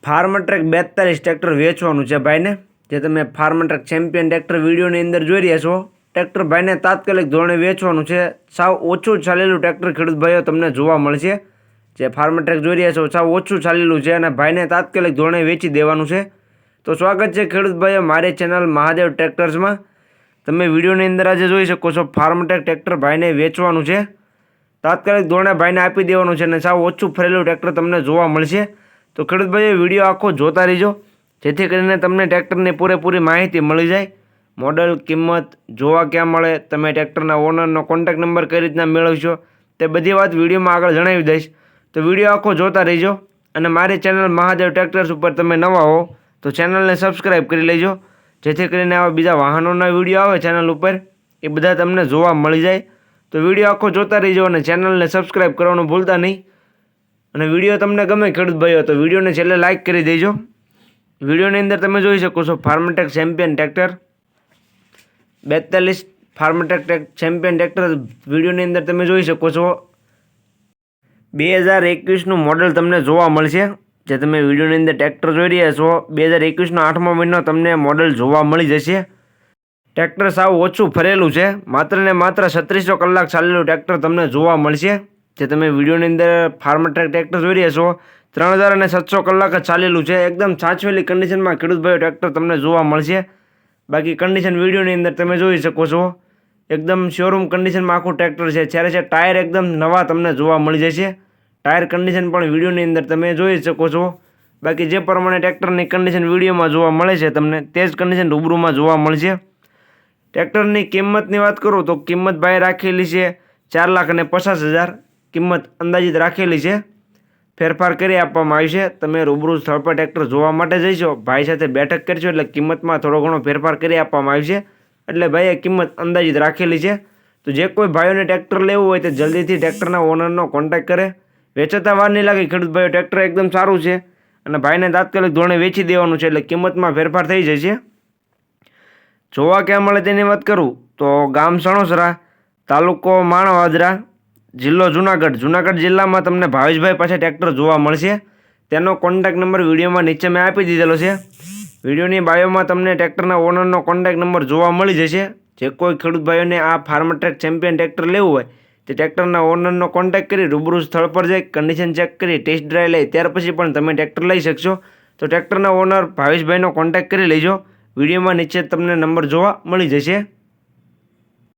ફાર્મટ્રેક 42 tractor વેચવાનું છે ભાઈને, જે તમે ફાર્મટ્રેક ચેમ્પિયન ટ્રેક્ટર વિડીયોની અંદર જોઈ રહ્યા છો. ટ્રેક્ટર ભાઈને તાત્કાલિક ધોરણે વેચવાનું છે. સાવ ઓછું ચાલેલું ટ્રેક્ટર ખેડૂત ભાઈઓ તમને જોવા મળશે. જે ફાર્મટ્રેક જોઈ રહ્યા છો સાવ ઓછું ચાલેલું છે અને ભાઈને તાત્કાલિક ધોરણે વેચી દેવાનું છે. તો સ્વાગત છે ખેડૂત ભાઈઓ મારી ચેનલ મહાદેવ ટ્રેક્ટર્સમાં. તમે વિડીયોની અંદર આજે જોઈ શકો છો ફાર્મટ્રેક ટ્રેક્ટર ભાઈને વેચવાનું છે. તાત્કાલિક ધોરણે ભાઈને આપી દેવાનું છે અને સાવ ઓછું ફરેલું ટ્રેક્ટર તમને જોવા મળશે. તો ખેડૂત ભાઈઓ વિડીયો આખો જોતા રહીજો, જેથી કરીને તમને ટ્રેક્ટરની પૂરેપૂરી માહિતી મળી જાય. મોડલ, કિંમત, જોવા ક્યાં મળે, તમે ટ્રેક્ટરના ઓનરનો કોન્ટેક્ટ નંબર કઈ રીતના મેળવશો, તે બધી વાત વિડીયોમાં આગળ જણાવી દઈશ. તો વિડીયો આખો જોતા રહીજો. અને મારી ચેનલ મહાદેવ ટ્રેક્ટર્સ ઉપર તમે નવા હો તો ચેનલને સબસ્ક્રાઈબ કરી લેજો, જેથી કરીને આવા બીજા વાહનોના વિડીયો આવે ચેનલ ઉપર એ બધા તમને જોવા મળી જાય. તો વિડીયો આખો જોતા રહીજો અને ચેનલને સબસ્ક્રાઈબ કરવાનું ભૂલતા નહીં. અને વિડીયો તમને ગમે ખેડૂત ભાઈઓ તો વિડીયોને છેલ્લે લાઇક કરી દેજો. વિડીયોની અંદર તમે જોઈ શકો છો ફાર્મટ્રેક ચેમ્પિયન ટ્રેક્ટર 42 ફાર્મટ્રેક ચેમ્પિયન ટ્રેક્ટર વિડીયોની અંદર તમે જોઈ શકો છો 2021નું મોડલ તમને જોવા મળશે. જે તમે વિડીયોની અંદર ટ્રેક્ટર જોઈ રહ્યા છો 2021નો 8મો મહિનો તમને મોડલ જોવા મળી જશે. ટ્રેક્ટર સાવ ઓછું ફરેલું છે, માત્ર ને માત્ર 3600 કલાક ચાલેલું ટ્રેક્ટર તમને જોવા મળશે. જે તમે વિડીયોની અંદર ફાર્મટ્રેક ટ્રેક્ટર જોઈ રહ્યા છો 3700 કલાક જ ચાલેલું છે. એકદમ સાચવેલી કન્ડિશનમાં ખેડૂત ભાઈઓ ટ્રેક્ટર તમને જોવા મળશે. બાકી કન્ડિશન વિડીયોની અંદર તમે જોઈ શકો છો એકદમ શોરૂમ કન્ડિશનમાં આખું ટ્રેક્ટર છે. જ્યારે છે ટાયર એકદમ નવા તમને જોવા મળી જશે. ટાયર કન્ડિશન પણ વિડીયોની અંદર તમે જોઈ શકો છો. બાકી જે પ્રમાણે ટ્રેક્ટરની કન્ડિશન વિડીયોમાં જોવા મળે છે તમને તે જ કન્ડિશન રૂબરૂમાં જોવા મળશે. ટ્રેક્ટરની કિંમતની વાત કરું તો કિંમત ભાઈ રાખેલી છે 4,50,000 કિંમત અંદાજિત રાખેલી છે. ફેરફાર કરી આપવામાં આવી છે. તમે રૂબરૂ સ્થળ પર ટ્રેક્ટર જોવા માટે જઈશો, ભાઈ સાથે બેઠક કરશો એટલે કિંમતમાં થોડો ઘણો ફેરફાર કરી આપવામાં આવી છે. એટલે ભાઈએ કિંમત અંદાજિત રાખેલી છે. તો જે કોઈ ભાઈઓને ટ્રેક્ટર લેવું હોય તો જલ્દીથી ટ્રેક્ટરના ઓનરનો કોન્ટેક્ટ કરે. વેચાતા વાર નહીં લાગે ખેડૂત ભાઈઓ, ટ્રેક્ટર એકદમ સારું છે અને ભાઈને તાત્કાલિક ધોરણે વેચી દેવાનું છે એટલે કિંમતમાં ફેરફાર થઈ જશે. જોવા ક્યાં મળે તેની વાત કરું તો ગામ સણોસરા, તાલુકો માણવાદરા, જિલ્લો જુનાગઢ જિલ્લામાં તમને ભાવેશભાઈ પાસે ટ્રેક્ટર જોવા મળશે. તેનો કોન્ટેક્ટ નંબર વિડીયોમાં નીચે મેં આપી દીધેલો છે. વિડીયોની બાયોમાં તમને ટ્રેક્ટરના ઓનરનો કોન્ટેક્ટ નંબર જોવા મળી જશે. જે કોઈ ખેડૂત ભાઈઓને આ ફાર્મટ્રેક ચેમ્પિયન ટ્રેક્ટર લેવું હોય તે ટ્રેક્ટરના ઓનરનો કોન્ટેક્ટ કરી રૂબરૂ સ્થળ પર જઈ કન્ડિશન ચેક કરી ટેસ્ટ ડ્રાઈવ લઈ ત્યાર પછી પણ તમે ટ્રેક્ટર લઈ શકશો. તો ટ્રેક્ટરના ઓનર ભાવેશભાઈનો કોન્ટેક્ટ કરી લેજો. વિડીયોમાં નીચે તમને નંબર જોવા મળી જશે.